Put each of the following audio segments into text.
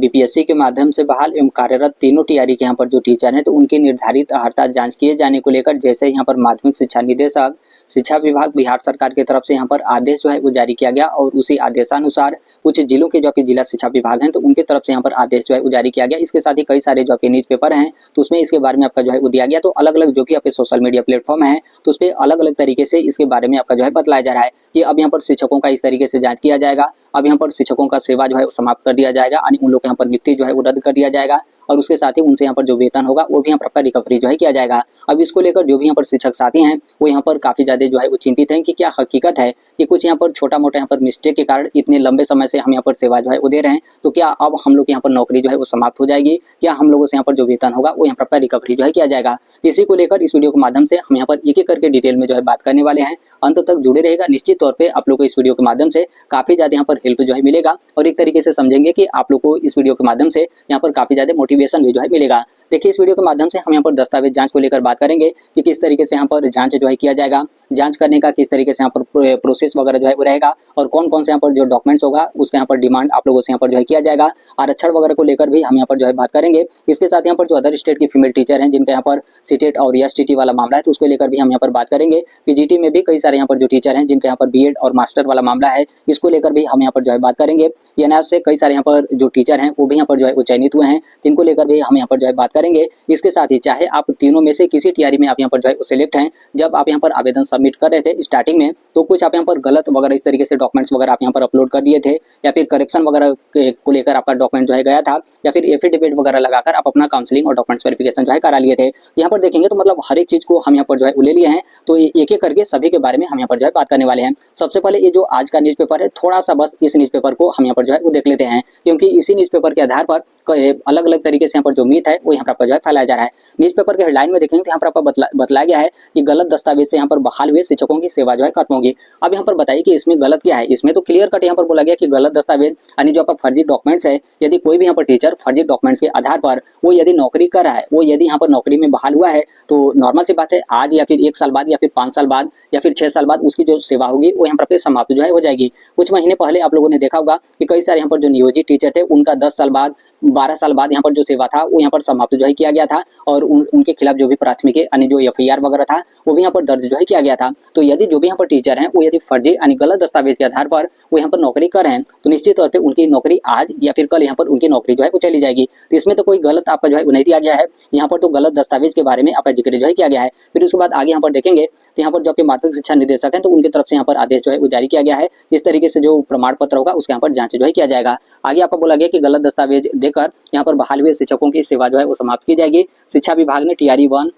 BPSC के माध्यम से बहाल एवं कार्यरत तीनों टीआरई के यहाँ पर जो टीचर हैं तो उनकी निर्धारित अर्हता जांच किए जाने को लेकर जैसे यहाँ पर माध्यमिक शिक्षा निदेशक शिक्षा विभाग बिहार सरकार की तरफ से यहाँ पर आदेश जो है वो जारी किया गया और उसी आदेशानुसार कुछ जिलों के जो कि जिला शिक्षा विभाग हैं तो उनकी तरफ से यहाँ पर आदेश जो है वो जारी किया गया। इसके साथ ही कई सारे जो आपके न्यूज पेपर हैं तो उसमें इसके बारे में आपका जो है वो दिया गया। तो अलग अलग जो कि आपके सोशल मीडिया प्लेटफॉर्म है तो उस पर अलग अलग तरीके से इसके बारे में आपका जो है बतलाया जा रहा है कि अब यहाँ पर शिक्षकों का इस तरीके से जांच किया जाएगा। अब यहाँ पर शिक्षकों का सेवा जो है वो समाप्त कर दिया जाएगा यानी उन लोग के यहाँ पर नियुक्ति जो है वो रद्द कर दिया जाएगा और उसके साथ ही उनसे यहाँ पर जो वेतन होगा वो भी यहाँ पर आपका रिकवरी जो है किया जाएगा। अब इसको लेकर जो भी यहाँ पर शिक्षक साथी हैं वो यहाँ पर काफी ज्यादा जो है वो चिंतित हैं कि क्या हकीकत है कि कुछ यहाँ पर छोटा मोटा यहाँ पर मिस्टेक के कारण इतने लंबे समय से हम यहाँ पर सेवा जो है वो दे रहे हैं तो क्या अब हम लोग यहाँ पर नौकरी जो है वो समाप्त हो जाएगी, क्या हम लोगों से यहाँ पर जो वेतन होगा वो यहाँ पर आपका रिकवरी जो है किया जाएगा। इसी को लेकर इस वीडियो के माध्यम से हम यहाँ पर एक एक करके डिटेल में जो है बात करने वाले हैं। अंत तक जुड़े रहेगा, निश्चित तौर पे आप लोग को इस वीडियो के माध्यम से काफी ज्यादा यहाँ पर हेल्प जो है मिलेगा और एक तरीके से समझेंगे कि आप लोग को इस वीडियो के माध्यम से यहाँ पर काफी ज्यादा मोटिवेशन भी जो है मिलेगा। देखिए इस वीडियो के माध्यम से हम यहाँ पर दस्तावेज जांच को लेकर बात करेंगे कि किस तरीके से यहाँ पर जांच जो है किया जाएगा, जांच करने का किस तरीके से यहाँ पर प्रोसेस वगैरह जो है वो रहेगा और कौन कौन से यहाँ पर जो डॉक्यूमेंट्स होगा उसका यहाँ पर डिमांड आप लोगों से यहाँ पर जो है किया जाएगा। आरक्षण वगैरह को लेकर भी हम यहाँ पर जो है बात करेंगे। इसके साथ यहाँ पर जो अदर स्टेट की फीमेल टीचर हैं जिनका यहाँ पर सीटेट और एसटीटी वाला मामला है तो उसको लेकर भी हम यहाँ पर बात करेंगे। पीजीटी में भी कई सारे यहाँ पर जो टीचर हैं जिनका यहाँ पर बीएड और मास्टर वाला मामला है इसको लेकर भी हम यहाँ पर जो है बात करेंगे। एनआईएफ से कई सारे यहाँ पर जो टीचर हैं वो भी यहाँ पर जो है वो चयनित हुए हैं जिनको लेकर भी हम यहाँ पर जो है बात करेंगे। इसके साथ ही चाहे आप तीनों में से किसी टीआरई में आप यहाँ पर जो है सिलेक्ट हैं, जब आप यहाँ पर आवेदन सबमिट कर रहे थे स्टार्टिंग में तो कुछ आप यहाँ पर गलत वगैरह इस तरीके से डॉक्यूमेंट्स वगैरह आप यहाँ पर अपलोड कर दिए थे या फिर करेक्शन वगैरह को लेकर आपका डॉक्यूमेंट जो है गया था या फिर एफिडेविट वगैरह लगाकर आप अपना काउंसलिंग और डॉक्यूमेंट्स वेरिफिकेशन जो है करा लिए थे। यहाँ पर देखेंगे तो मतलब हर एक चीज को हम यहाँ पर जो है ले लिए हैं तो एक एक करके सभी के बारे में हम यहाँ पर जो है बात करने वाले हैं। सबसे पहले ये जो आज का न्यूज़पेपर है थोड़ा सा बस इस न्यूज़पेपर को हम यहाँ पर जो है वो देख लेते हैं क्योंकि इसी न्यूज़पेपर के आधार पर अलग अलग तरीके से यहाँ पर जो मीथ है वो यहाँ पर आपका जो है फैलाया जा रहा है। न्यूज़पेपर के हेडलाइन में देखेंगे तो यहाँ पर आपका बतलाया गया है कि गलत दस्तावेज से यहाँ पर बहाल हुए शिक्षकों की सेवा जो है खत्म होगी। अब यहाँ पर बताइए कि इसमें गलत क्या है। इसमें तो क्लियर कट यहाँ पर बोला गया कि गलत दस्तावेज यानी जो आपका फर्जी डॉक्यूमेंट्स है, यदि कोई भी यहाँ पर टीचर फर्जी डॉक्यूमेंट्स के आधार पर वो यदि नौकरी कर रहा है, वो यदि यहाँ पर नौकरी में बहाल हुआ है तो नॉर्मल सी बात है आज या फिर 1 साल बाद या फिर 5 साल बाद या फिर 6 साल बाद उसकी जो सेवा होगी वो यहाँ पर समाप्त जो है हो जाएगी। कुछ महीने पहले आप लोगों ने देखा होगा कि कई सारे यहाँ पर जो नियोजित टीचर थे उनका 10 साल बाद 12 साल बाद यहाँ पर जो सेवा था वो यहाँ पर समाप्त जो है किया गया था और उनके खिलाफ जो भी प्राथमिकी यानी जो एफआईआर वगैरह था वो भी यहाँ पर दर्ज जो है किया गया था। तो यदि जो भी यहाँ पर टीचर हैं वो यदि फर्जी यानी गलत दस्तावेज के आधार पर वो यहाँ पर नौकरी कर रहे हैं तो निश्चित तौर पर उनकी नौकरी आज या फिर कल यहाँ पर उनकी नौकरी जो है वो चली जाएगी। तो इसमें तो कोई गलत आपका जो है नहीं दिया गया है, यहाँ पर तो गलत दस्तावेज के बारे में आपका जिक्र जो है किया गया है। फिर उसके बाद आगे यहाँ पर देखेंगे तो यहाँ पर जो आपके माध्यमिक शिक्षा निदेशक हैं तो उनकी तरफ से यहाँ पर आदेश जो है वो जारी किया गया है। इस तरीके से जो प्रमाण पत्र होगा उसके यहाँ पर जांच जो है किया जाएगा। आगे आपको बोला गया कि गलत दस्तावेज देकर यहाँ पर बहाल हुए शिक्षकों की सेवा जो है वो समाप्त की जाएगी। शिक्षा विभाग ने टीआरई 1,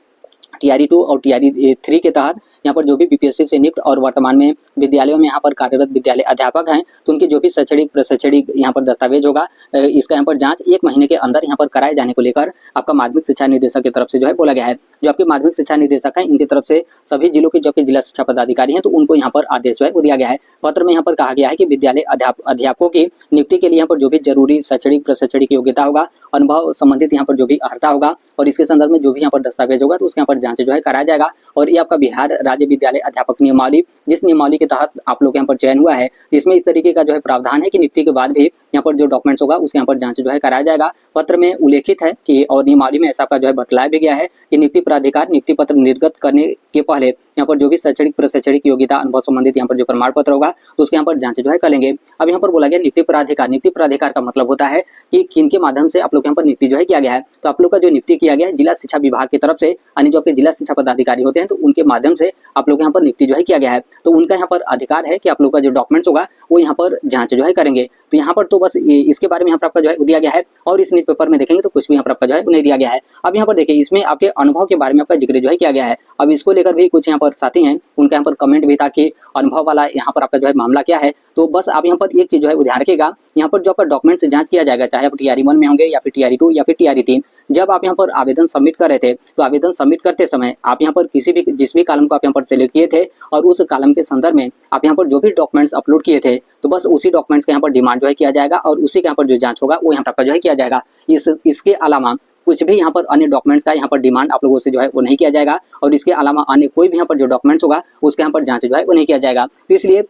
टीआरई 2 और टीआरई 3 के तहत यहाँ पर जो भी बीपीएससी से नियुक्त और वर्तमान में विद्यालयों में यहाँ पर कार्यरत विद्यालय अध्यापक हैं तो उनकी जो भी शैक्षणिक प्रशैक्षणिक यहाँ पर दस्तावेज होगा इसका यहाँ पर जांच 1 महीने के अंदर यहाँ पर कराए जाने को लेकर आपका माध्यमिक शिक्षा निदेशक की तरफ से जो है बोला गया है। जो आपके माध्यमिक शिक्षा निदेशक हैं इनकी तरफ से सभी जिलों के जो कि जिला शिक्षा पदाधिकारी हैं तो उनको यहाँ पर आदेश जो है वो दिया गया है। पत्र में यहाँ पर कहा गया है कि विद्यालय अध्यापकों की नियुक्ति के लिए यहाँ पर जो भी जरूरी शैक्षणिक प्रशैक्षणिक योग्यता होगा, अनुभव संबंधित यहाँ पर जो भी अर्हता होगा और इसके संदर्भ में जो भी यहाँ पर दस्तावेज होगा तो उसके यहाँ पर जांच जो है कराया जाएगा। और ये आपका बिहार राज्य विद्यालय अध्यापक नियमावली जिस नियमावली के तहत आप लोग यहाँ पर चयन हुआ है इसमें इस तरीके का जो है प्रावधान है कि नियुक्ति के बाद भी यहाँ पर जो डॉक्यूमेंट्स होगा उसके यहाँ पर जांच जो है कराया जाएगा। पत्र में उल्लेखित है कि और नियमावली में ऐसा आपका जो है बतलाया भी गया है कि नियुक्ति प्राधिकार नियुक्ति पत्र निर्गत करने के पहले यहाँ पर जो भी शैक्षणिक प्रशैक्षणिक योग्यता अनुभव संबंधित यहाँ पर जो प्रमाण पत्र होगा तो उसके यहाँ पर जांच जो है करेंगे। अब यहाँ पर बोला गया नियुक्ति प्राधिकार का मतलब होता है कि किनके माध्यम से आप लोग यहाँ पर नियुक्ति जो है किया गया है। तो आप लोग का जो नियुक्ति किया गया है जिला शिक्षा विभाग की तरफ से यानी जो आपके जिला शिक्षा पदाधिकारी होते हैं तो उनके माध्यम से आप लोग यहाँ पर नियुक्ति जो है किया गया है। तो उनका यहाँ पर अधिकार है कि आप लोग का जो डॉक्यूमेंट्स होगा वो यहाँ पर जांच जो है करेंगे। तो यहाँ पर तो बस इसके बारे में यहाँ पर आपका जो है दिया गया है और इस न्यूज़पेपर में देखेंगे तो कुछ भी यहाँ पर आपका जो है नहीं दिया गया है। अब यहाँ पर देखिए इसमें आपके अनुभव के बारे में आपका जिक्र जो है किया गया है। अब इसको लेकर भी कुछ यहाँ पर साथी हैं उनका यहाँ पर कमेंट भी था कि अनुभव वाला यहाँ पर आपका जो है मामला क्या है। तो बस आप यहाँ पर एक चीज जो है ध्यान रखिएगा, यहाँ पर जो आपका डॉक्यूमेंट से जांच किया जाएगा चाहे आप टीआरई 1 में होंगे या फिर टीआरई 2 या फिर टीआरई 3, जब आप यहाँ पर आवेदन सबमिट कर रहे थे तो आवेदन सबमिट करते समय आप यहाँ पर किसी भी जिस भी कॉलम को आप यहाँ पर सेलेक्ट किए थे और उस कॉलम के संदर्भ में आप यहाँ पर जो भी डॉक्यूमेंट्स अपलोड किए थे तो बस उसी डॉक्यूमेंट्स का यहाँ पर डिमांड जो है किया जाएगा और उसी के यहाँ पर जो जांच होगा वो यहाँ पर आपका जो है किया जाएगा। इसके अलावा कुछ भी यहाँ पर अन्य डॉक्यूमेंट्स का यहाँ पर डिमांड आप लोगों से जो है वो नहीं किया जाएगा और इसके अलावा अन्य कोई भी यहाँ पर जो डॉक्यूमेंट्स होगा उसके यहाँ पर जांच जो है वो नहीं किया जाएगा। तो इसलिए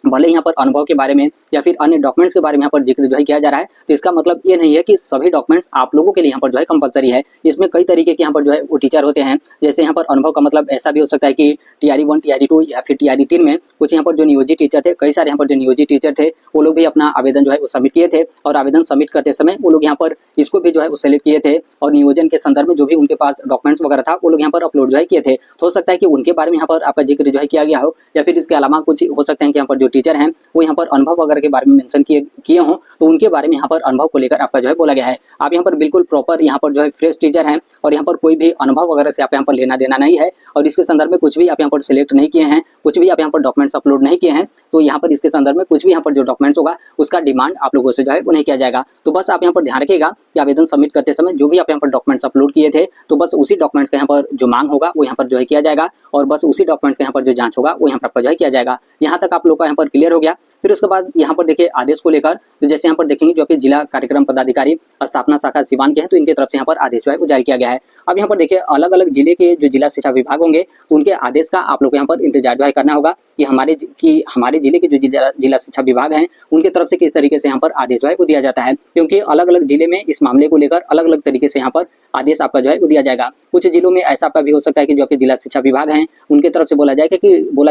भले यहाँ पर अनुभव के बारे में या फिर अन्य डॉक्यूमेंट्स के बारे में यहाँ पर जिक्र जो है किया जा रहा है, तो इसका मतलब ये नहीं है कि सभी डॉक्यूमेंट्स आप लोगों के लिए यहाँ पर जो है कंपलसरी है। इसमें कई तरीके के यहाँ पर जो है वो टीचर होते हैं। जैसे यहाँ पर अनुभव का मतलब ऐसा भी हो सकता है कि टीआरई 1, टीआरई 2 या फिर टीआरई 3 में कुछ यहाँ पर जो नियोजित टीचर थे, कई सारे यहाँ पर जो नियोजित टीचर थे वो लोग भी अपना आवेदन जो है वो सबमिट किए थे, और आवेदन सबमिट करते समय वो लोग यहाँ पर इसको भी जो है वो सेलेक्ट किए थे, और नियोजन के संदर्भ में जो भी उनके पास डॉक्यूमेंट्स वगैरह था वो लोग यहाँ पर अपलोड जो है किए थे। तो हो सकता है कि उनके बारे में यहाँ पर आपका जिक्र जो है किया गया हो, या फिर इसके अलावा कुछ हो सकते हैं कि यहाँ पर जो टीचर हैं वो यहाँ पर अनुभव वगैरह के बारे में मेंशन किए हों, तो उनके बारे में यहाँ पर अनुभव को लेकर आपका जो है बोला गया है। आप यहाँ पर बिल्कुल प्रॉपर यहाँ पर जो है फ्रेश टीचर हैं, और यहाँ पर कोई भी अनुभव वगैरह से आप यहाँ पर लेना देना नहीं है, और इसके संदर्भ में कुछ भी आप यहाँ पर सिलेक्ट नहीं किए हैं, कुछ भी आप यहाँ पर डॉक्यूमेंट्स अपलोड नहीं किए हैं, तो यहाँ पर इसके संदर्भ में कुछ भी यहाँ पर जो डॉक्यूमेंट्स होगा उसका डिमांड आप लोगों से जो है वो नहीं किया जाएगा। तो बस आप यहाँ पर ध्यान रखिएगा कि आवेदन सबमिट करते समय जो भी आप यहाँ पर डॉक्यूमेंट्स अपलोड किए थे, तो बस उसी डॉक्यूमेंट्स का यहाँ पर जो मांग होगा वो यहाँ पर जो है किया जाएगा, और बस उसी डॉक्यूमेंट्स का यहाँ पर जो जांच होगा वो यहाँ पर आपका जो है किया जाएगा। यहाँ तक आप लोग का यहाँ पर क्लियर हो गया। फिर उसके बाद यहाँ पर देखिए आदेश को लेकर, तो जैसे यहाँ पर देखेंगे जो आपके जिला कार्यक्रम पदाधिकारी स्थापना शाखा सिवान के हैं, तो इनकी तरफ से यहाँ पर आदेश जो है वो जारी किया गया है। अब यहाँ पर देखिए अलग अलग जिले के जो जिला शिक्षा विभाग होंगे, तो उनके आदेश का आप लोग यहाँ पर इंतजार जो है करना होगा कि हमारे जिले के जो जिला शिक्षा विभाग हैं उनके तरफ से किस तरीके से यहाँ पर आदेश जो है वो दिया जाता है, क्योंकि अलग अलग जिले में इस मामले को लेकर अलग अलग तरीके से यहाँ पर आदेश आपका जो है वो दिया जाएगा। कुछ जिलों में ऐसा आपका भी हो सकता है कि जो आपके जिला शिक्षा विभाग हैं उनके तरफ से बोला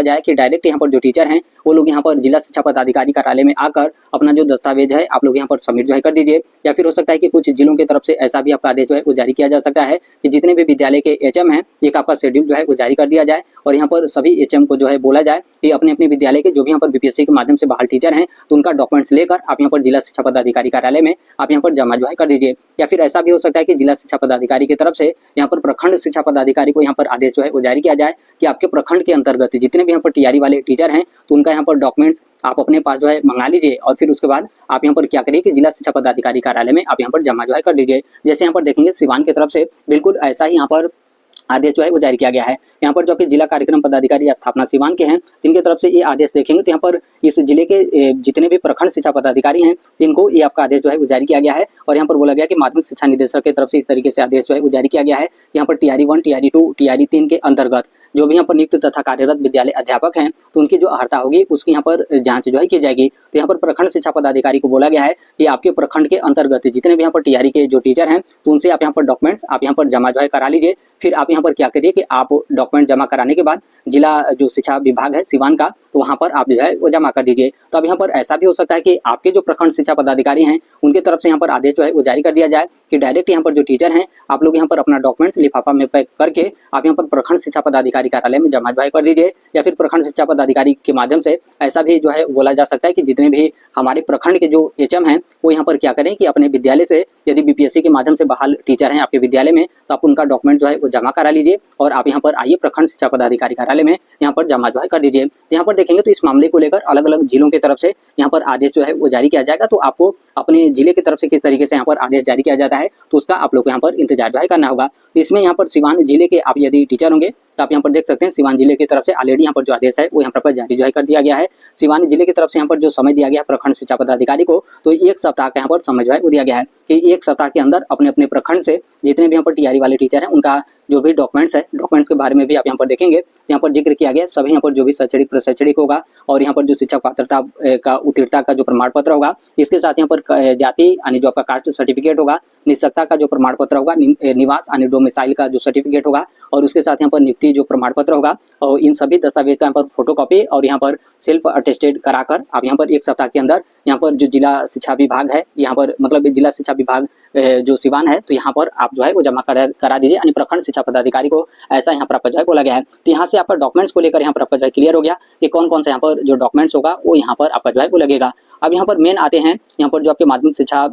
जाए कि डायरेक्ट यहाँ पर जो टीचर हैं वो लोग यहाँ पर जिला शिक्षा पदाधिकारी कार्यालय में आकर अपना जो दस्तावेज है आप लोग यहाँ पर सबमिट जो है कर दीजिए। या फिर हो सकता है कि कुछ जिलों की तरफ से ऐसा भी आपका आदेश जो है वो जारी किया जा सकता है कि जितने भी विद्यालय के एचएम हैं एक आपका शेड्यूल जो है वो जारी कर दिया जाए, और यहाँ पर सभी एचएम को जो है बोला जाए कि अपने अपने विद्यालय के जो भी यहाँ पर बीपीएससी के माध्यम से बहाल टीचर हैं तो उनका डॉक्यूमेंट्स लेकर आप यहाँ पर जिला शिक्षा पदाधिकारी कार्यालय में आप यहाँ पर जमा जो है कर दीजिए। या फिर ऐसा भी हो सकता है कि जिला शिक्षा पदाधिकारी की तरफ से यहाँ पर प्रखंड शिक्षा पदाधिकारी को यहाँ पर आदेश जो है वो जारी किया जाए कि आपके प्रखंड के अंतर्गत जितने भी यहाँ पर टीआरई वाले टीचर हैं तो उनका यहाँ पर डॉक्यूमेंट्स आप अपने पास जो है मंगा लीजिए, और फिर उसके बाद आप यहाँ पर क्या करिए कि जिला शिक्षा पदाधिकारी कार्यालय में आप यहाँ पर जमा जो है कर लीजिए। जैसे यहाँ पर देखेंगे सिवान की तरफ से बिल्कुल ऐसा ही यहाँ पर आदेश जो है वो जारी किया गया है। यहाँ पर जो आपके जिला कार्यक्रम पदाधिकारी स्थापना सिवान के हैं इनके तरफ से ये आदेश देखेंगे तो यहाँ पर इस जिले के जितने भी प्रखंड शिक्षा पदाधिकारी हैं इनको ये आपका आदेश जो है वो जारी किया गया है, और यहाँ पर बोला गया कि माध्यमिक शिक्षा निदेशक की तरफ से इस तरीके से आदेश जो है वो जारी किया गया है। यहाँ पर टीआरई 1, टीआरई 2, टीआरई 3 के अंतर्गत जो भी यहाँ पर नियुक्त तथा कार्यरत विद्यालय अध्यापक हैं तो उनकी जो अर्हता होगी उसकी यहाँ पर जांच जो है की जाएगी। तो यहाँ पर प्रखंड शिक्षा पदाधिकारी को बोला गया है कि आपके प्रखंड के अंतर्गत जितने भी यहाँ पर टीआरई के जो टीचर हैं तो उनसे आप यहाँ पर डॉक्यूमेंट्स आप यहाँ पर जमा जो है करा लीजिए। फिर आप यहाँ पर क्या करिए कि आप डॉक्यूमेंट जमा कराने के बाद जिला जो शिक्षा विभाग है सिवान का तो वहाँ पर आप जो है वो जमा कर दीजिए। तो अब यहाँ पर ऐसा भी हो सकता है कि आपके जो प्रखंड शिक्षा पदाधिकारी हैं उनके तरफ से यहाँ पर आदेश जो है वो जारी कर दिया जाए कि डायरेक्ट यहाँ पर जो टीचर हैं आप लोग यहाँ पर अपना डॉक्यूमेंट्स लिफाफा में पैक करके आप यहाँ पर प्रखंड शिक्षा पदाधिकारी कार्यालय में जमा कर दीजिए। या फिर प्रखंड शिक्षा पदाधिकारी के माध्यम से ऐसा भी जो है बोला जा सकता है कि जितने भी हमारे प्रखंड के जो एचएम हैं वो यहाँ पर क्या करें कि अपने विद्यालय से यदि बीपीएससी के माध्यम से बहाल टीचर हैं आपके विद्यालय में तो आप उनका डॉक्यूमेंट जो है वो जमा करा लीजिए, और आप यहाँ पर आइए प्रखंड शिक्षा पदाधिकारी कार्यालय में यहाँ पर जमा जो है कर दीजिए। यहाँ पर देखेंगे तो इस मामले को लेकर अलग अलग जिलों की तरफ से यहाँ पर आदेश जो है वो जारी किया जाएगा। तो आपको अपने जिले की तरफ से किस तरीके से यहाँ पर आदेश जारी किया जाता है तो उसका आप लोग को यहाँ पर इंतजार जो है करना होगा। तो इसमें यहाँ पर सिवान जिले के आप यदि टीचर होंगे तो आप यहाँ पर देख सकते हैं सिवान जिले की तरफ से ऑलरेडी यहाँ पर जो आदेश है वो यहाँ पर जारी जो है कर दिया गया है। सिवान जिले की तरफ से यहाँ पर जो समय दिया गया है प्रखंड शिक्षा पदाधिकारी को तो 1 सप्ताह का यहाँ पर समय जो है वो दिया गया है कि 1 सप्ताह के अंदर अपने अपने प्रखंड से जितने भी यहाँ पर टीआरई वाले टीचर हैं उनका जो भी डॉक्यूमेंट्स है डॉक्यूमेंट्स के बारे में भी आप यहाँ पर देखेंगे यहाँ पर जिक्र किया गया सभी यहाँ पर जो भी शैक्षणिक प्रशैक्षणिक होगा और यहाँ पर जो शिक्षक पात्रता का उत्तीर्णता का जो प्रमाण पत्र होगा इसके साथ यहाँ पर जाति यानी जो आपका कास्ट सर्टिफिकेट होगा, निष्ठता का जो प्रमाण पत्र होगा, निवास यानी डोमिसाइल का जो सर्टिफिकेट होगा और उसके साथ यहाँ पर नियुक्ति जो प्रमाण पत्र होगा और इन सभी दस्तावेज का यहाँ पर फोटोकॉपी और यहाँ पर सेल्फ अटेस्टेड कराकर आप यहाँ पर 1 सप्ताह के अंदर यहाँ पर जो जिला शिक्षा विभाग है यहाँ पर मतलब जिला शिक्षा विभाग जो सिवान है तो यहाँ पर आप जो है वो जमा करा दीजिए यानी प्रखंड शिक्षा पदाधिकारी को ऐसा यहाँ पर आपका जो है बोला गया है। तो यहाँ से आपका डॉक्यूमेंट्स को लेकर यहाँ पर आपका जो है क्लियर हो गया कि कौन कौन सा यहाँ पर जो डॉक्यूमेंट्स होगा वो यहाँ पर आपका जो है वो लगेगा। अब यहाँ पर मेन आते हैं यहाँ पर जो आपके माध्यमिक शिक्षा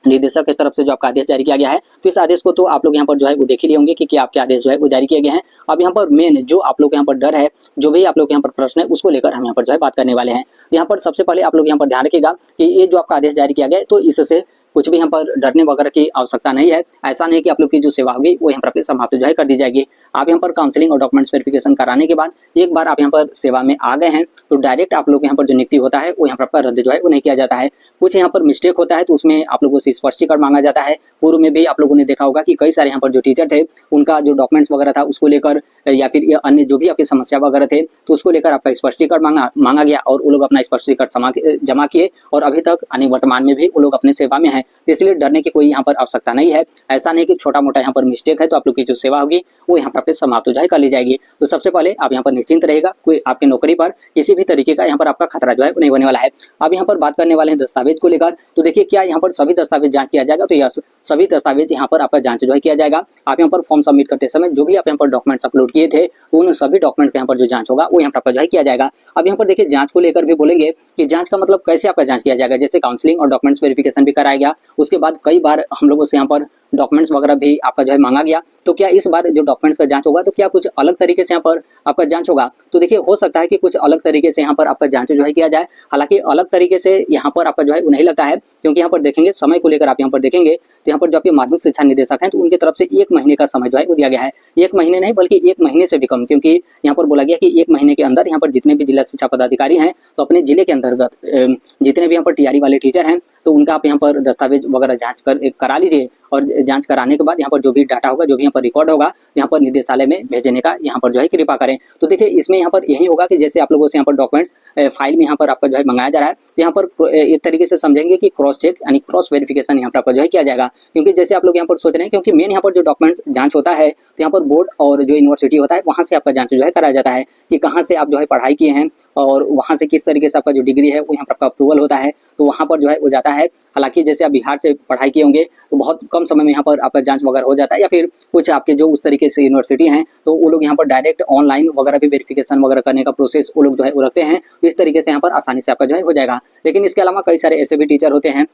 निदेशक की तरफ से जो आपका आदेश जारी किया गया है तो इस आदेश को तो आप लोग यहाँ पर जो है वो देख ही लिए होंगे कि आपके आदेश जो है वो जारी किए गए हैं। अब यहाँ पर मेन जो आप लोग यहाँ पर डर है जो भी आप लोग यहाँ पर प्रश्न है उसको लेकर हम यहाँ पर जो है बात करने वाले हैं। यहाँ पर सबसे पहले आप लोग यहाँ पर ध्यान रखिएगा कि ये जो आपका आदेश जारी किया गया है तो इससे कुछ भी यहाँ पर डरने वगैरह की आवश्यकता नहीं है। ऐसा नहीं कि आप लोग की जो सेवा होगी वो यहाँ पर समाप्त जो है कर दी जाएगी। आप यहाँ पर काउंसलिंग और डॉक्यूमेंट्स वेरिफिकेशन कराने के बाद एक बार आप यहाँ पर सेवा में आ गए हैं तो डायरेक्ट आप लोग यहाँ पर जो नियुक्ति होता है वो यहाँ पर आपका रद्द जो है वो नहीं किया जाता है। कुछ यहाँ पर मिस्टेक होता है तो उसमें आप लोगों से स्पष्टीकरण मांगा जाता है, पूर्व में भी आप लोगों ने देखा होगा कि कई सारे यहाँ पर जो टीचर थे उनका जो डॉक्यूमेंट्स वगैरह था उसको लेकर या फिर ये अन्य जो भी आपकी समस्या वगैरह थे तो उसको लेकर आपका स्पष्टीकरण मांगा गया और वो लोग अपना स्पष्टीकरण जमा किए और अभी तक वर्तमान में भी वो लोग अपने सेवा में हैं। तो इसलिए डरने की कोई यहाँ पर आवश्यकता नहीं है। ऐसा नहीं कि छोटा मोटा यहाँ पर मिस्टेक है तो आप लोग की जो सेवा होगी वो यहाँ पर आपके समाप्त हो जाए कर ली जाएगी। तो सबसे पहले आप यहाँ पर निश्चिंत रहेगा, कोई आपकी नौकरी पर किसी भी तरीके का यहाँ पर आपका खतरा जो है नहीं होने वाला है। अब यहाँ पर बात करने वाले हैं दस्तावेज को लेकर। तो देखिए क्या यहाँ पर सभी दस्तावेज जांच किया जाएगा, तो यस सभी दस्तावेज यहाँ पर आपका जांच जो है किया जाएगा। आप यहाँ पर फॉर्म सबमिट करते समय जो भी आप यहाँ पर डॉक्यूमेंट्स अपलोड किए थे तो उन सभी डॉक्यूमेंट्स यहाँ पर जो जांच होगा वो यहाँ पर आपका जो है किया जाएगा। अब यहाँ पर देखिए जांच को लेकर भी बोलेंगे कि जांच का मतलब कैसे आपका जांच किया जाएगा, जैसे काउंसलिंग और डॉक्यूमेंट्स वेरिफिकेशन भी कराया गया। उसके बाद कई बार हम लोगों से यहाँ पर डॉक्यूमेंट्स वगैरह भी आपका जो है मांगा गया। तो क्या इस बार जो डॉक्यूमेंट्स का जांच होगा तो क्या कुछ अलग तरीके से यहाँ पर आपका जांच होगा? तो देखिए हो सकता है कि कुछ अलग तरीके से यहाँ पर आपका जांच जो है किया जाए। हालांकि अलग तरीके से यहाँ पर आपका जो है नहीं लगता है, क्योंकि यहाँ पर देखेंगे समय को लेकर आप यहाँ पर देखेंगे तो यहाँ पर जो आपके माध्यमिक शिक्षा निदेशक हैं तो उनकी तरफ से 1 महीने का समय जो है वो दिया गया है। 1 महीने नहीं बल्कि 1 महीने से भी कम, क्योंकि यहाँ पर बोला गया कि 1 महीने के अंदर यहाँ पर जितने भी जिला शिक्षा पदाधिकारी हैं तो अपने जिले के अंतर्गत जितने भी यहाँ पर टीआरई वाले टीचर हैं तो उनका आप यहाँ पर दस्तावेज वगैरह जांच करा लीजिए और जांच कराने के बाद यहाँ पर जो भी डाटा होगा, जो भी यहाँ पर रिकॉर्ड होगा, यहाँ पर निदेशालय में भेजने का यहाँ पर जो है कृपा करें। तो देखिए इसमें यहाँ पर यही होगा कि जैसे आप लोगों से यहाँ पर डॉक्यूमेंट्स फाइल में यहाँ पर आपका जो है मंगाया जा रहा है, यहाँ पर एक तरीके से समझेंगे कि क्रॉस चेक यानी क्रॉस वेरिफिकेशन यहाँ पर आपका जो है किया जाएगा। क्योंकि जैसे आप लोग यहाँ पर सोच रहे हैं, क्योंकि मेन यहाँ पर जो डॉक्यूमेंट्स जांच होता है तो यहाँ पर बोर्ड और जो यूनिवर्सिटी होता है वहाँ से आपका जांच जो है कराया जाता है कि कहाँ से आप जो है पढ़ाई किए हैं और वहाँ से किस तरीके से आपका जो डिग्री है वो यहाँ पर आपका अप्रूवल होता है, तो वहाँ पर जो है वो जाता है। हालांकि जैसे आप बिहार से पढ़ाई किए होंगे तो बहुत कम समय में यहाँ पर आपका जांच वगैरह हो जाता है, या फिर कुछ आपके जो उस तरीके से यूनिवर्सिटी हैं तो वो लोग यहाँ पर डायरेक्ट ऑनलाइन वगैरह भी वेरिफिकेशन वगैरह करने का प्रोसेस वो लोग जो है वो रखते हैं। तो इस तरीके से यहाँ पर आसानी से आपका जो है हो जाएगा। लेकिन इसके अलावा कई सारे ऐसे भी टीचर होते हैं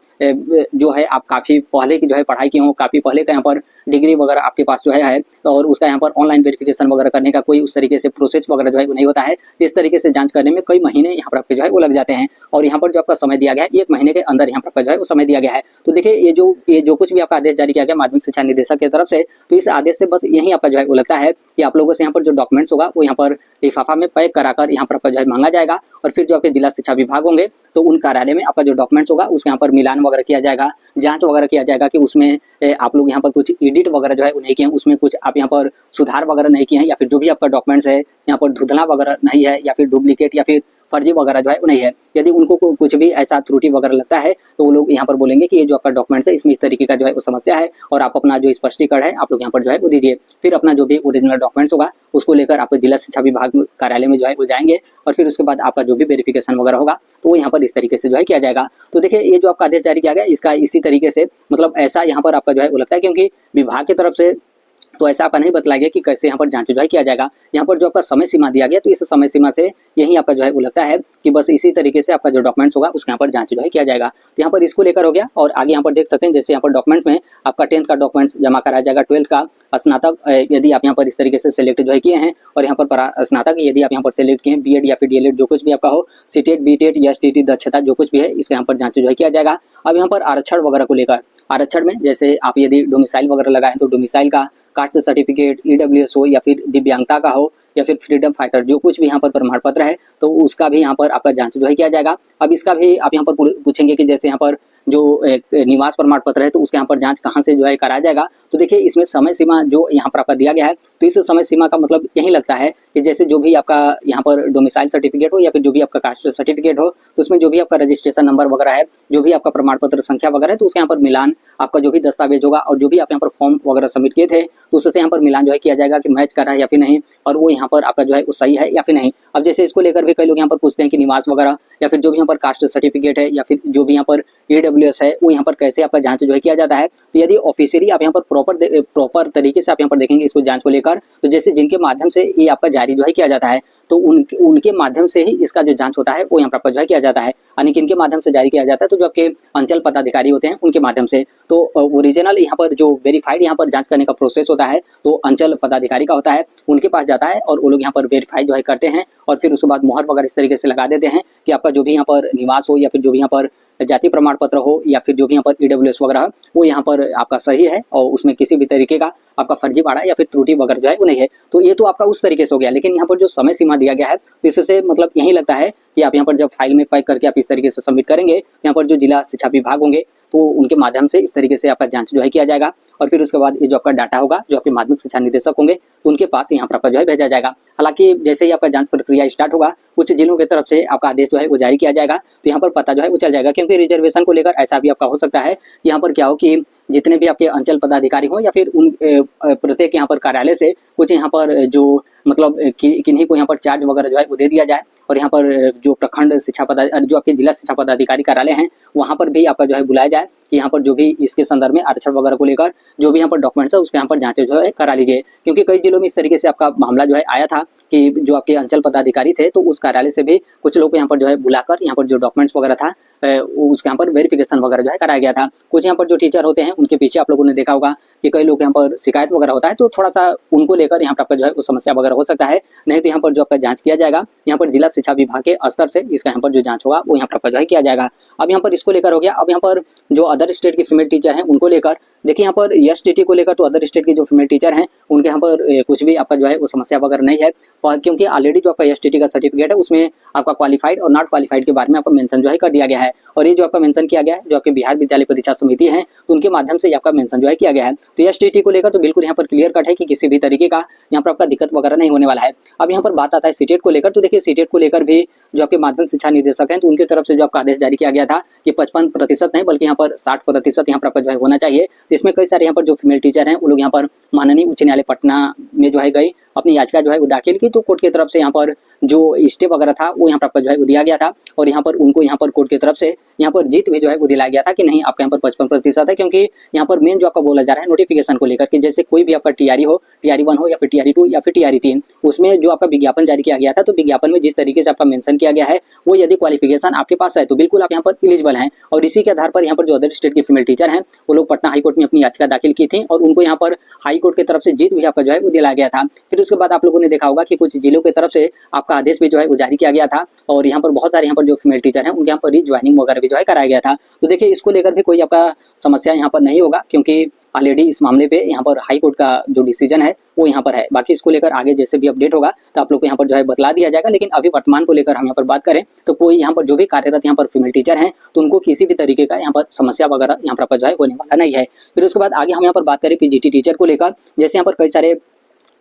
जो है आप काफ़ी पहले की जो है पढ़ाई किए हो, काफ़ी पहले का यहाँ पर डिग्री वगैरह आपके पास जो है और उसका यहाँ पर ऑनलाइन वेरिफिकेशन वगैरह करने का कोई उस तरीके से प्रोसेस वगैरह जो है वो नहीं होता है। इस तरीके से जांच करने में कई महीने यहाँ पर आपके जो है वो लग जाते हैं और यहाँ पर जो आपका समय दिया गया है 1 महीने के अंदर यहाँ पर आपका जो है वो समय दिया गया है। तो देखिए ये जो कुछ भी आपका आदेश जारी किया गया माध्यमिक शिक्षा निदेशक की तरफ से, तो इस आदेश से बस यही आपका जो है वो लगता है कि आप लोगों से यहाँ पर जो डॉक्यूमेंट्स होगा वो यहाँ पर लिफाफा में पैक कराकर यहाँ पर आपका जो है मांगा जाएगा और फिर जो आपके जिला शिक्षा विभाग होंगे तो उन कार्यालय में आपका जो डॉक्यूमेंट्स होगा उसके यहाँ पर मिलान वगैरह किया जाएगा, जांच वगैरह किया जाएगा कि उसमें आप लोग यहाँ पर कुछ एडिट वगैरह जो है नहीं किए हैं, उसमें कुछ आप यहाँ पर सुधार वगैरह नहीं किए हैं, या फिर जो भी आपका डॉक्यूमेंट्स है यहाँ पर धुंधला वगैरह नहीं है या फिर डुप्लीकेट या फिर फर्जी वगैरह जो है वो नहीं है। यदि उनको कुछ भी ऐसा त्रुटि वगैरह लगता है तो वो लोग यहाँ पर बोलेंगे कि ये जो आपका डॉक्यूमेंट्स है इसमें इस तरीके का जो है वो समस्या है और आप अपना जो स्पष्टीकरण है आप लोग यहाँ पर जो है वो दीजिए। फिर अपना जो भी ओरिजिनल डॉक्यूमेंट्स होगा उसको लेकर आप जिला शिक्षा विभाग कार्यालय में जो है वो जाएंगे और फिर उसके बाद आपका जो भी वेरिफिकेशन वगैरह होगा तो वो यहाँ पर इस तरीके से जो है किया जाएगा। तो देखिए ये जो आपका आदेश जारी किया गया इसका इसी तरीके से मतलब ऐसा यहाँ पर आपका जो है वो लगता है, क्योंकि विभाग की तरफ से तो ऐसा आपका नहीं बतलाया गया कि कैसे यहाँ पर जांच जो है किया जाएगा। यहाँ पर जो आपका समय सीमा दिया गया तो इस समय सीमा से यही आपका जो है वो लगता है कि बस इसी तरीके से आपका जो डॉक्यूमेंट्स होगा उसके यहाँ पर जांच जो है किया जाएगा। तो यहाँ पर इसको लेकर हो गया और आगे यहाँ पर देख सकते हैं जैसे यहाँ पर डॉक्यूमेंट में आपका 10th का डॉक्यूमेंट्स जमा कराया जाएगा, 12th का, स्नातक यदि आप यहाँ पर इस तरीके से सिलेक्ट जो है किए हैं और यहाँ पर स्नातक यदि आप यहाँ पर सिलेक्ट किए हैं, बीएड या फिर डीएलएड जो कुछ भी आपका हो, सीटेट बीटेट या एसटीटी दक्षता जो कुछ भी है इसका यहाँ पर जांच जो है किया जाएगा। अब यहाँ पर आरक्षण वगैरह को लेकर, आरक्षण में जैसे आप यदि डोमिसाइल वगैरह लगाएं तो डोमिसाइल का, कास्ट सर्टिफिकेट, ईडब्ल्यूएस हो या फिर दिव्यांगता का हो या फिर फ्रीडम फाइटर जो कुछ भी यहाँ पर प्रमाण पत्र है तो उसका भी यहाँ पर आपका जांच जो है किया जाएगा। अब इसका भी आप यहाँ पर पूछेंगे कि जैसे यहाँ पर जो निवास प्रमाण पत्र है तो उसके यहाँ पर जांच कहाँ से जो है कराया जाएगा। तो देखिए इसमें समय सीमा जो यहाँ पर आपका दिया गया है तो इस समय सीमा का मतलब यही लगता है कि जैसे जो भी आपका यहाँ पर डोमिसाइल सर्टिफिकेट हो या फिर जो भी आपका कास्ट सर्टिफिकेट हो तो उसमें जो भी आपका रजिस्ट्रेशन नंबर वगैरह है, जो भी आपका प्रमाण पत्र संख्या वगैरह है तो उसके यहाँ पर मिलान आपका जो भी दस्तावेज होगा और जो भी आप यहाँ पर फॉर्म वगैरह सबमिट किए थे तो उससे यहाँ पर मिलान जो है किया जाएगा कि मैच कर रहा है या फिर नहीं और वो यहाँ पर आपका जो है वो सही है या फिर नहीं। अब जैसे इसको लेकर भी कई लोग यहाँ पर पूछते हैं कि निवास वगैरह या फिर जो भी यहाँ पर कास्ट सर्टिफिकेट है या फिर जो भी यहाँ पर ईडब्ल्यूएस है वो यहाँ पर कैसे आपका जांच जो है किया जाता है। तो यदि ऑफिशियली आप यहाँ पर प्रॉपर तरीके से आप यहाँ पर देखेंगे इसको जांच को लेकर तो जैसे जिनके माध्यम से ये आपका जारी जो है किया जाता है तो उनके माध्यम से ही इसका जो जांच होता है वो यहाँ पर जो है किया जाता है। यानी किनके माध्यम से जारी किया जाता है तो जो आपके अंचल पदाधिकारी होते हैं उनके माध्यम से। तो ओरिजिनल यहाँ पर जो वेरीफाइड यहाँ पर जांच करने का प्रोसेस होता है तो अंचल पदाधिकारी का होता है, उनके पास जाता है और वो लोग यहाँ पर वेरीफाई जो है करते हैं और फिर उसके बाद मोहर वगैरह इस तरीके से लगा देते हैं कि आपका जो भी यहाँ पर निवास हो या फिर जो भी यहाँ पर जाति प्रमाण पत्र हो या फिर जो भी यहाँ पर ईडब्ल्यूएस वगैरह वो यहाँ पर आपका सही है और उसमें किसी भी तरीके का आपका फर्जीवाड़ा या फिर त्रुटि वगैरह जो है वो नहीं है। तो ये तो आपका उस तरीके से हो गया, लेकिन यहाँ पर जो समय सीमा दिया गया है तो इससे मतलब यही लगता है कि आप यहाँ पर जब फाइल में पैक करके आप इस तरीके से सबमिट करेंगे, यहाँ पर जो जिला शिक्षा विभाग होंगे तो उनके माध्यम से इस तरीके से आपका जांच जो है किया जाएगा और फिर उसके बाद ये जो आपका डाटा होगा जो आपके माध्यमिक शिक्षा निदेशक होंगे तो उनके पास यहाँ पर आपका जो है भेजा जाएगा। हालांकि जैसे ही आपका जांच प्रक्रिया स्टार्ट होगा कुछ जिलों की तरफ से आपका आदेश जो है वो जारी किया जाएगा तो यहाँ पर पता जो है वो चल जाएगा, क्योंकि रिजर्वेशन को लेकर ऐसा भी आपका हो सकता है यहाँ पर क्या हो कि जितने भी आपके अंचल पदाधिकारी हो या फिर उन प्रत्येक यहाँ पर कार्यालय से कुछ यहाँ पर जो मतलब किन्हीं को यहाँ पर चार्ज वगैरह जो है वो दे दिया जाए और यहाँ पर जो प्रखंड शिक्षा पदाधिकारी जो आपके जिला शिक्षा पदाधिकारी कार्यालय हैं वहाँ पर भी आपका जो है बुलाया जाए कि यहाँ पर जो भी इसके संदर्भ में आरक्षण वगैरह को लेकर जो भी यहाँ पर डॉक्यूमेंट्स है उसके यहाँ पर जांच जो है करा लीजिए, क्योंकि कई जिलों में इस तरीके से आपका मामला जो है आया था कि जो आपके अंचल पदाधिकारी थे तो उस कार्यालय से भी कुछ लोग यहाँ पर जो है बुलाकर यहाँ पर जो डॉक्यूमेंट्स वगैरह था उसके यहाँ पर वेरिफिकेशन वगैरह जो है कराया गया था। कुछ यहाँ पर जो टीचर होते हैं उनके पीछे आप लोगों ने देखा होगा कि कई लोग यहाँ पर शिकायत वगैरह होता है तो थोड़ा सा उनको लेकर यहाँ पर आपका जो है उस समस्या वगैरह हो सकता है, नहीं तो यहाँ पर जो आपका जांच किया जाएगा यहाँ पर जिला शिक्षा विभाग के स्तर से इसका यहाँ पर जो जांच होगा वो यहाँ पर आपका जो है किया जाएगा। अब यहाँ पर इसको लेकर हो गया। अब यहाँ पर जो अदर स्टेट के फीमेल टीचर हैं उनको लेकर देखिए यहाँ पर एसटीटी को लेकर तो अदर स्टेट के जो फीमेल टीचर हैं उनके यहाँ पर कुछ भी आपका जो है वो समस्या वगैरह नहीं है, क्योंकि ऑलरेडी जो आपका एसटीटी का सर्टिफिकेट है उसमें आपका क्वालिफाइड और नॉट क्वालिफाइड के बारे में आपका मेंशन जो है कर दिया गया है और ये जो आपका मेंशन किया गया है जो आपके बिहार विद्यालय परीक्षा समिति है तो उनके माध्यम से आपका मेंशन जो है किया गया है। तो एसटीटी को लेकर तो बिल्कुल यहाँ पर क्लियर कट है कि किसी भी तरीके का यहाँ पर आपका दिक्कत वगैरह नहीं होने वाला है। अब यहाँ पर बात आता है सीटेट को लेकर, तो देखिए सीटेट को लेकर भी जो आपके माध्यमिक शिक्षा निदेशक हैं तो उनकी तरफ से जो आपका आदेश जारी किया गया था कि 55% नहीं बल्कि यहाँ पर 60% यहाँ पर आपका जो है होना चाहिए। इसमें कई सारे यहाँ पर जो फीमेल टीचर हैं वो लोग यहाँ पर माननीय उच्च न्यायालय पटना में जो है गई अपनी याचिका जो है वो दाखिल की, तो कोर्ट की तरफ से यहाँ पर जो स्टे वगैरह था वो यहाँ पर आपका जो है वो दिया गया था और यहाँ पर उनको यहाँ पर कोर्ट की तरफ से यहाँ पर जीत भी जो है वो दिलाया गया था कि नहीं आपका यहाँ पर 55% है, क्योंकि यहाँ पर मेन जो आपका बोला जा रहा है नोटिफिकेशन को लेकर कि जैसे कोई भी आपका टीआरई हो, टीआरई 1 हो या फिर टीआरई 2 या फिर टीआरई 3, उसमें जो आपका विज्ञापन जारी किया गया था तो विज्ञापन में जिस तरीके से आपका मेंशन किया गया है वो यदि क्वालिफिकेशन आपके पास है तो बिल्कुल आप यहाँ पर एलिजिबल हैं। और इसी के आधार पर यहाँ पर जो अदर स्टेट के फीमेल टीचर हैं वो लोग पटना हाईकोर्ट में अपनी याचिका दाखिल की थी और उनको यहाँ पर हाईकोर्ट की तरफ से जीत भी आपका जो है वो दिलाया गया था। फिर उसके बाद आप लोगों ने देखा होगा कि कुछ जिलों की तरफ से आपका आदेश भी जो है वो जारी किया गया था और यहाँ पर बहुत सारे यहाँ पर जो फीमेल टीचर हैं उनके यहाँ पर रीज्वाइनिंग वगैरह भी जो है कराया गया था। तो देखिए इसको लेकर भी कोई आपका समस्या यहाँ पर नहीं होगा, क्योंकि ऑलरेडी इस मामले पे यहाँ पर हाई कोर्ट का जो डिसीजन है वो यहाँ पर है। बाकी इसको लेकर आगे जैसे भी अपडेट होगा तो आप लोग को यहाँ पर जो है बतला दिया जाएगा, लेकिन अभी वर्तमान को लेकर हम यहाँ पर बात करें तो कोई यहाँ पर जो भी कार्यरत यहाँ पर फीमेल टीचर हैं तो उनको किसी भी तरीके का यहाँ पर समस्या वगैरह यहाँ पर जो है होने वाला नहीं है। फिर उसके बाद आगे हम यहाँ पर बात करें पीजीटी टीचर को लेकर, जैसे यहाँ पर कई सारे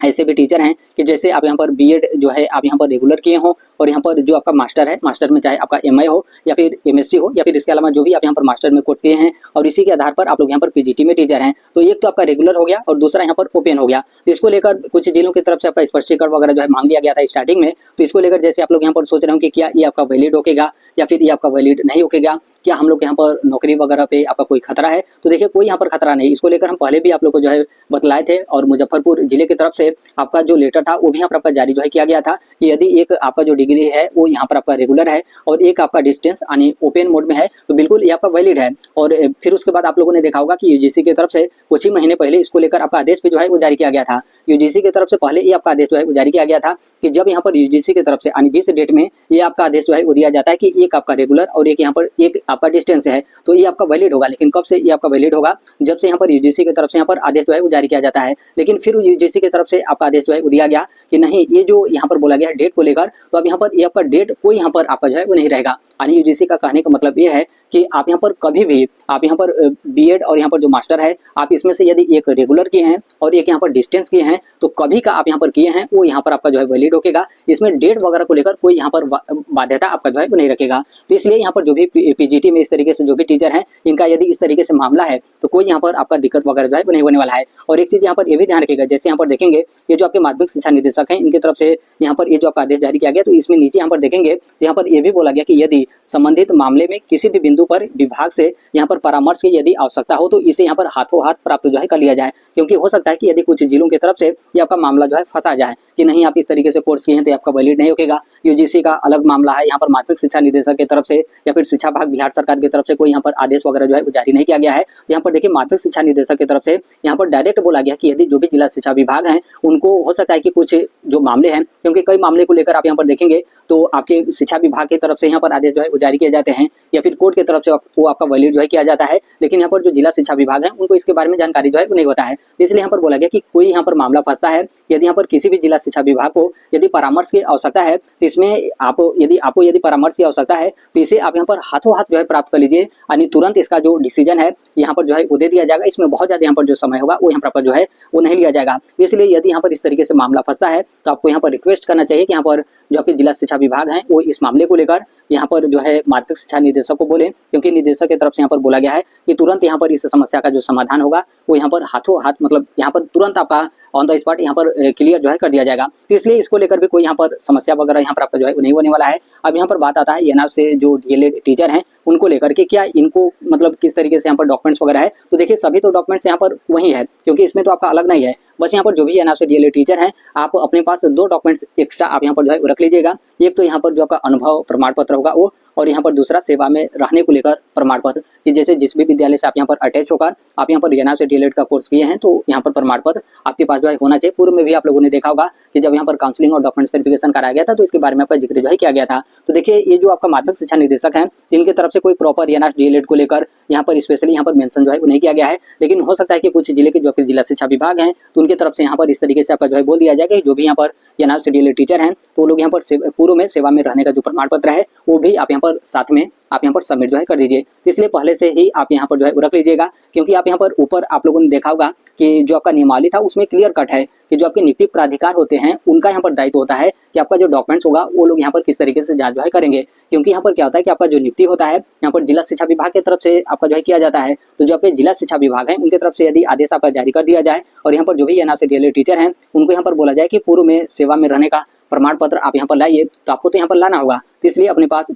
ऐसे भी टीचर हैं कि जैसे आप यहाँ पर बीएड जो है आप यहाँ पर रेगुलर किए हो और यहाँ पर जो आपका मास्टर है, मास्टर में चाहे आपका एमए हो या फिर एमएससी हो या फिर इसके अलावा जो भी आप यहाँ पर मास्टर में कोर्स किए हैं और इसी के आधार पर आप लोग यहाँ पर पीजीटी में टीचर हैं, तो एक तो आपका रेगुलर हो गया और दूसरा यहाँ पर ओपन हो गया। तो इसको लेकर कुछ जिलों की तरफ से आपका स्पष्टीकरण वगैरह जो है मांग लिया गया था स्टार्टिंग में, तो इसको लेकर जैसे आप लोग यहाँ पर सोच रहे हो कि क्या ये आपका वैलिड होगा या फिर ये आपका वैलिड नहीं होगा, क्या हम लोग यहाँ पर नौकरी वगैरह पे आपका कोई खतरा है, तो देखिए कोई यहाँ पर खतरा नहीं। इसको लेकर हम पहले भी आप लोग को जो है बतलाए थे और मुजफ्फरपुर जिले की तरफ से आपका जो लेटर था वो भी यहाँ पर आपका जारी जो है किया गया था कि यदि एक आपका जो डिग्री है वो यहाँ पर आपका रेगुलर है और एक आपका डिस्टेंस यानी ओपन मोड में है तो बिल्कुल ये आपका वैलिड है। और फिर उसके बाद आप लोगों ने देखा होगा कि यूजीसी की तरफ से कुछ ही महीने पहले इसको लेकर आपका आदेश भी जो है वो जारी किया गया था। यूजीसी की तरफ से पहले ये आपका आदेश जो है वो जारी किया गया था कि जब यहाँ पर यूजीसी की तरफ से यानी जिस डेट में ये आपका आदेश जो है वो दिया जाता है कि एक आपका रेगुलर और एक यहाँ पर एक आपका डिस्टेंस है तो ये आपका वैलिड होगा। लेकिन कब से ये आपका वैलिड होगा, जब से यहाँ पर यूजीसी की तरफ से यहाँ पर आदेश जो है वो जारी किया जाता है। लेकिन फिर यूजीसी की तरफ से आपका आदेश जो है वो दिया गया कि नहीं ये जो यहाँ पर बोला गया है डेट को लेकर, तो अब यहाँ पर ये आपका डेट कोई यहाँ पर आपका जो है वो नहीं रहेगा। यानी यूजीसी का कहने का मतलब ये है कि आप यहाँ पर कभी भी आप यहाँ पर बीएड और यहाँ पर जो मास्टर है आप इसमें से यदि एक रेगुलर किए हैं और एक यहाँ पर डिस्टेंस किए हैं तो कभी का आप यहाँ पर किए हैं वो यहाँ पर आपका जो है वैलिड होगा। इसमें डेट वगैरह को लेकर कोई यहाँ पर बाध्यता आपका जो है वो नहीं रखेगा। तो इसलिए यहाँ पर जो भी पीजीटी में इस तरीके से जो भी टीचर हैं इनका यदि इस तरीके से मामला है तो कोई यहाँ पर आपका दिक्कत वगैरह जो है वो नहीं होने वाला है। और एक चीज यहाँ पर ये भी ध्यान रखिएगा, जैसे यहाँ पर देखेंगे ये जो आपके माध्यमिक शिक्षा निदेशक हैं इनकी तरफ से यहाँ पर ये जो आपका आदेश जारी किया गया तो इसमें नीचे यहाँ पर देखेंगे यहाँ पर ये भी बोला गया कि यदि संबंधित मामले में किसी भी बिंदु पर विभाग से यहाँ पर परामर्श की यदि आवश्यकता हो तो इसे यहाँ पर हाथों हाथ प्राप्त जो है कर लिया जाए, क्योंकि हो सकता है कि यदि कुछ जिलों की तरफ से ये आपका मामला जो है फंसा जाए कि नहीं आप इस तरीके से कोर्स किए हैं तो आपका वैलिड नहीं होगा। यूजीसी का अलग मामला है, यहाँ पर माध्यमिक शिक्षा निदेशक की तरफ से या फिर शिक्षा विभाग बिहार सरकार की तरफ से कोई यहाँ पर आदेश वगैरह जो है जारी नहीं किया गया है। यहाँ पर देखिए माध्यमिक शिक्षा निदेशक की तरफ से यहाँ पर डायरेक्ट बोला गया कि यदि जो भी जिला शिक्षा विभाग है उनको हो सकता है कि कुछ जो मामले हैं, क्योंकि कई मामले को लेकर आप यहाँ पर देखेंगे तो आपके शिक्षा विभाग की तरफ से यहाँ पर आदेश जो है वो जारी किए जाते हैं या फिर कोर्ट की तरफ से वो आपका वैलिड जो है किया जाता है। लेकिन यहाँ पर जो जिला शिक्षा विभाग है उनको इसके बारे में जानकारी जो है वो नहीं होता है। इसलिए यहाँ पर बोला गया कि कोई यहाँ पर मामला फंसता है, यदि यहाँ पर किसी भी जिला शिक्षा विभाग को यदि परामर्श की आवश्यकता है तो इसमें आपको यदि परामर्श की आवश्यकता है तो इसे आप यहाँ पर हाथों हाथ जो है प्राप्त कर लीजिए, यानी तुरंत इसका जो डिसीजन है यहाँ पर जो है वो दे दिया जाएगा। इसमें बहुत ज्यादा यहाँ पर जो समय होगा वो यहाँ पर जो है वो नहीं लिया जाएगा। इसलिए यदि यहाँ पर इस तरीके से मामला फंसता है तो आपको यहाँ पर रिक्वेस्ट करना चाहिए कि यहाँ पर जो आपके जिला शिक्षा विभाग हैं वो इस मामले को लेकर यहाँ पर जो है माध्यमिक शिक्षा निदेशक को बोले, क्योंकि निदेशक की तरफ से यहाँ पर बोला गया है कि तुरंत यहाँ पर इस समस्या का जो समाधान होगा वो यहाँ पर हाथों हाथ मतलब यहाँ पर तुरंत आपका ऑन द स्पॉट यहाँ पर क्लियर जो है कर दिया जाएगा। तो इसलिए इसको लेकर भी कोई यहाँ पर समस्या वगैरह यहाँ पर आपका जो है नहीं होने वाला है। अब यहाँ पर बात आता है एनआर से जो डीएलएड टीचर हैं उनको लेकर के क्या इनको मतलब किस तरीके से यहाँ पर डॉक्यूमेंट्स वगैरह है। तो देखिए सभी तो डॉक्यूमेंट्स यहाँ पर वही है, क्योंकि इसमें तो आपका अलग नहीं है। बस यहाँ पर जो भी एनआर से डीएलएड टीचर हैं आप अपने पास 2 डॉक्यूमेंट्स एक्स्ट्रा आप यहाँ पर जो है रख लीजिएगा। एक तो यहाँ पर जो आपका अनुभव प्रमाण पत्र होगा वो, और यहाँ पर दूसरा सेवा में रहने को लेकर प्रमाण पत्र, कि जैसे जिस भी विद्यालय से आप यहाँ पर अटैच होकर आप यहाँ पर एनआर से डीएलएड का कोर्स किए हैं तो यहाँ पर प्रमाण पत्र आपके पास जो है होना चाहिए। पूर्व में भी आप लोगों ने देखा होगा कि जब यहाँ पर काउंसलिंग और डॉक्यूमेंट्स वेरिफिकेशन कराया गया था तो इसके बारे में आपका जिक्र जो है किया गया था। तो देखिए ये जो आपका माध्यमिक शिक्षा निदेशक है इनकी तरफ से कोई प्रॉपर एनआर डीएलएड को लेकर यहाँ पर स्पेशली यहाँ पर मेंशन जो है वो नहीं किया गया है। लेकिन हो सकता है कि कुछ जिले के जो जिला शिक्षा विभाग हैं तो उनकी तरफ से यहाँ पर इस तरीके से आपका जो है बोल दिया जाएगा कि जो भी यहाँ पर एनआर से डीएलएड टीचर हैं तो वो लोग यहाँ पर पूर्व में सेवा में रहने का जो प्रमाण पत्र है वो भी आप यहाँ पर साथ में आप यहाँ पर सबमिट जो है कर दीजिए। इसलिए पहले से ही आप यहाँ पर जो है रख लीजिएगा, क्योंकि आप यहाँ पर ऊपर आप लोगों ने देखा होगा कि जो आपका नियमावली था उसमें क्लियर कट है कि जो आपके नियुक्ति प्राधिकार होते हैं उनका यहाँ पर दायित्व होता है कि आपका जो डॉक्यूमेंट्स होगा वो लोग यहाँ पर किस तरीके से जांच जो है करेंगे। क्योंकि यहाँ पर क्या होता है कि आपका जो नियुक्ति होता है यहाँ पर जिला शिक्षा विभाग की तरफ से आपका जो है किया जाता है। तो जो आपके जिला शिक्षा विभाग है उनकी तरफ से यदि आदेश आपका जारी कर दिया जाए और यहाँ पर जो भी एनआर से डीएलएड टीचर हैं उनको यहाँ पर बोला जाए कि पूर्व में सेवा में रहने का प्रमाण पत्र आप यहाँ पर लाइए, तो आपको तो यहाँ पर लाना होगा। तो इसलिए अपने पास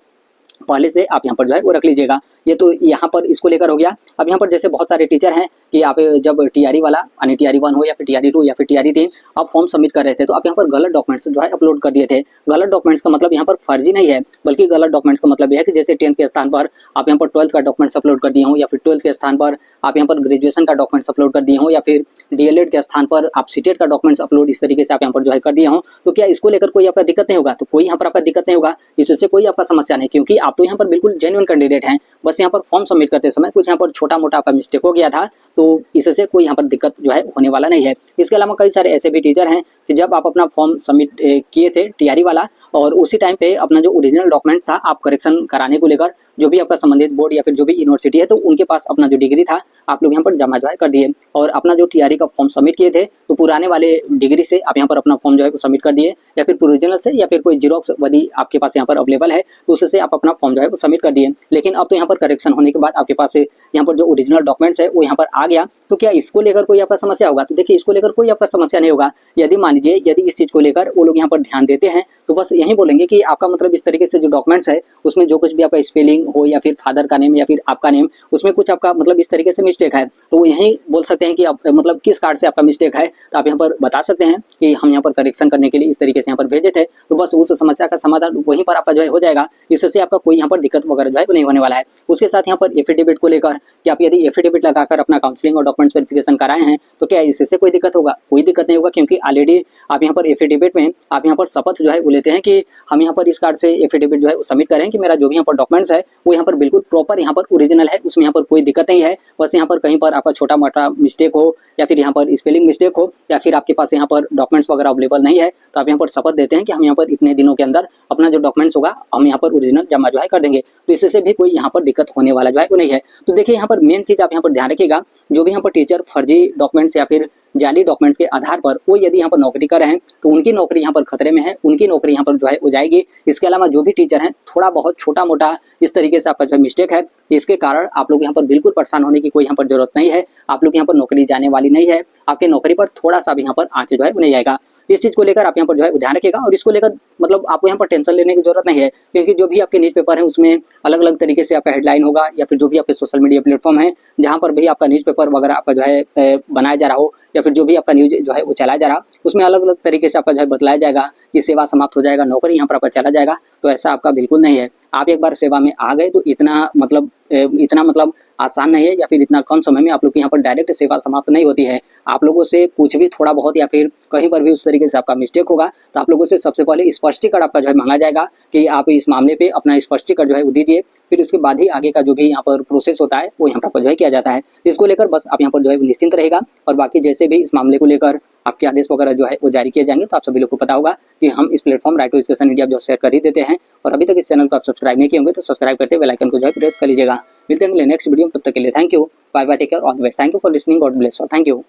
पहले से आप यहाँ पर जो है वो रख लीजिएगा। ये तो यहाँ पर इसको लेकर हो गया। अब यहाँ पर जैसे बहुत सारे टीचर हैं कि आप जब टीआरई वाला यानी टीआरई 1 हो या फिर टीआरई 2 या फिर टीआरई 3 आप फॉर्म सबमिट कर रहे थे तो आप यहाँ पर गलत डॉक्यूमेंट्स जो है अपलोड कर दिए थे। गलत डॉक्यूमेंट्स का मतलब यहाँ पर फर्जी नहीं है, बल्कि गलत डॉक्यूमेंट्स का मतलब यह है कि जैसे 10th के स्थान पर आप यहाँ पर 12th का डॉक्यूमेंट्स अपलोड कर दिए हो, या फिर 12th के स्थान पर आप यहाँ पर ग्रेजुएशन का डॉक्यूमेंट्स अपलोड कर दिए हो, या फिर डीएलएड के स्थान पर आप सीटेट का डॉक्यूमेंट्स अपलोड इस तरीके से आप यहाँ पर जो है कर दिए हो। तो क्या इसको लेकर कोई आपका दिक्कत नहीं होगा? तो कोई यहाँ पर आपका दिक्कत नहीं होगा, इससे कोई आपका समस्या नहीं, क्योंकि आप तो यहाँ पर बिल्कुल जेन्युइन कैंडिडेट हैं। बस यहाँ पर फॉर्म सबमिट करते समय कुछ यहाँ पर छोटा मोटा आपका मिस्टेक हो गया था, तो इससे कोई यहाँ पर दिक्कत जो है होने वाला नहीं है। इसके अलावा कई सारे ऐसे भी टीचर हैं कि जब आप अपना फॉर्म सबमिट किए थे टीआरई वाला और उसी टाइम पे अपना जो ओरिजिनल डॉक्यूमेंट्स था आप करेक्शन कराने को लेकर जो भी आपका संबंधित बोर्ड या फिर जो भी यूनिवर्सिटी है तो उनके पास अपना जो डिग्री था आप लोग यहाँ पर जमा जो है कर दिए, और अपना जो टीआरई का फॉर्म सबमिट किए थे तो पुराने वाले डिग्री से आप यहाँ पर अपना फॉर्म जो है सबमिट कर दिए, या फिर ओरिजिनल से या फिर कोई जीरोक्स यदि आपके पास यहाँ पर अवेलेबल है तो उससे आप अपना फॉर्म जो है सबमिट कर दिए। लेकिन अब तो यहाँ पर करेक्शन होने के बाद आपके पास यहाँ पर जो ओरिजिनल डॉक्यूमेंट्स है वो यहाँ पर आ गया, तो क्या इसको लेकर कोई आपका समस्या होगा? तो देखिए इसको लेकर कोई आपका समस्या नहीं होगा। यदि मान लीजिए यदि इस चीज़ को लेकर वो लोग यहाँ पर ध्यान देते हैं तो बस यही बोलेंगे कि आपका मतलब इस तरीके से जो डॉक्यूमेंट्स है उसमें जो कुछ भी आपका स्पेलिंग हो या फिर फादर का नेम या फिर आपका नेम उसमें कुछ आपका मतलब इस तरीके से मिस्टेक है, तो वो यही बोल सकते हैं कि आप मतलब किस कार्ड से आपका मिस्टेक है, तो आप यहाँ पर बता सकते हैं कि हम यहाँ पर करेक्शन करने के लिए इस तरीके से यहाँ पर भेजे थे। तो बस उस समस्या का समाधान वहीं पर आपका जो है हो जाएगा, इससे आपका कोई यहाँ पर दिक्कत वगैरह जो है नहीं होने वाला है। उसके साथ यहाँ पर एफिडेविट को लेकर कि आप यदि एफिडेविट लगाकर अपना काउंसलिंग और डॉक्यूमेंट्स वेरिफिकेशन कराए हैं तो क्या इससे कोई दिक्कत होगा? कोई दिक्कत नहीं होगा, क्योंकि ऑलरेडी आप यहाँ पर एफिडेविट में आप यहाँ पर शपथ जो है वो लेते हैं कि हम यहाँ पर इस कार्ड से एफिडेविट जो है सबमिट करें कि मेरा जो भी यहाँ पर डॉक्यूमेंट्स है वो यहाँ पर बिल्कुल प्रॉपर यहाँ पर ओरिजिनल है, उसमें यहाँ पर कोई दिक्कत नहीं है। बस यहाँ पर कहीं पर आपका छोटा मोटा मिस्टेक हो या फिर यहाँ पर स्पेलिंग मिस्टेक हो या फिर आपके पास यहाँ पर डॉक्यूमेंट्स वगैरह अवेलेबल नहीं है तो आप यहाँ पर शपथ देते हैं कि हम यहाँ पर इतने दिनों के अंदर अपना जो डॉक्यूमेंट्स होगा हम यहाँ पर ओरिजिनल जमा जो है कर देंगे, तो इससे भी कोई यहाँ पर दिक्कत होने वाला जो है वो नहीं है। तो देखिए यहाँ पर मेन चीज़ आप यहाँ पर ध्यान रखिएगा, जो भी यहाँ पर टीचर फर्जी डॉक्यूमेंट्स या फिर जाली डॉक्यूमेंट्स के आधार पर वो यदि यहाँ पर नौकरी कर रहे हैं तो उनकी नौकरी यहाँ पर खतरे में है, उनकी नौकरी यहाँ पर जो है हो जाएगी। इसके अलावा जो भी टीचर हैं थोड़ा बहुत छोटा मोटा इस तरीके से आपका जो मिस्टेक है इसके कारण आप लोग यहाँ पर बिल्कुल परेशान होने की कोई यहाँ पर जरूरत नहीं है। आप लोग यहाँ पर नौकरी जाने वाली नहीं है, आपके नौकरी पर थोड़ा सा भी यहाँ पर आँच जो है नहीं आएगा। इस चीज़ को लेकर आप यहाँ पर जो है ध्यान रखिएगा, और इसको लेकर मतलब आपको यहाँ पर टेंशन लेने की जरूरत नहीं है, क्योंकि जो भी आपके न्यूज़ पेपर है उसमें अलग अलग तरीके से आपका हेडलाइन होगा या फिर जो भी आपके सोशल मीडिया प्लेटफॉर्म है जहाँ पर भी आपका न्यूज़ पेपर वगैरह आपका जो है बनाया जा रहा हो या फिर जो भी आपका न्यूज जो है वो चलाया जा रहा उसमें अलग अलग तरीके से आपका जो है बतलाया जाएगा कि सेवा समाप्त हो जाएगा, नौकरी यहाँ पर आपका चला जाएगा। तो ऐसा आपका बिल्कुल नहीं है। आप एक बार सेवा में आ गए तो इतना मतलब आसान नहीं है या फिर इतना कम समय में आप लोग की यहाँ पर डायरेक्ट सेवा समाप्त नहीं होती है। आप लोगों से कुछ भी थोड़ा बहुत या फिर कहीं पर भी उस तरीके से आपका मिस्टेक होगा तो आप लोगों से सबसे पहले स्पष्टीकरण आपका जो है मांगा जाएगा कि आप इस मामले पे अपना स्पष्टीकरण जो है वो दीजिए। फिर उसके बाद ही आगे का जो भी यहाँ पर प्रोसेस होता है वो यहाँ पर जो है किया जाता है। इसको लेकर बस आप यहाँ पर जो है निश्चिंत रहेगा। और बाकी जैसे भी इस मामले को लेकर आपके आदेश वगैरह जो है वो जारी किए जाएंगे तो आप सभी लोग को पता होगा कि हम इस platform Right to Education India जो शेयर कर ही देते हैं। और अभी तक इस चैनल को आप सब्सक्राइब नहीं किए होंगे तो सब्सक्राइब करते बेल आइकन को जो है प्रेस कर लीजिएगा। मिलते हैं नेक्स्ट वीडियो, तब तक के लिए thank you, bye bye, take care, all the best, thank you for listening, God bless, thank you.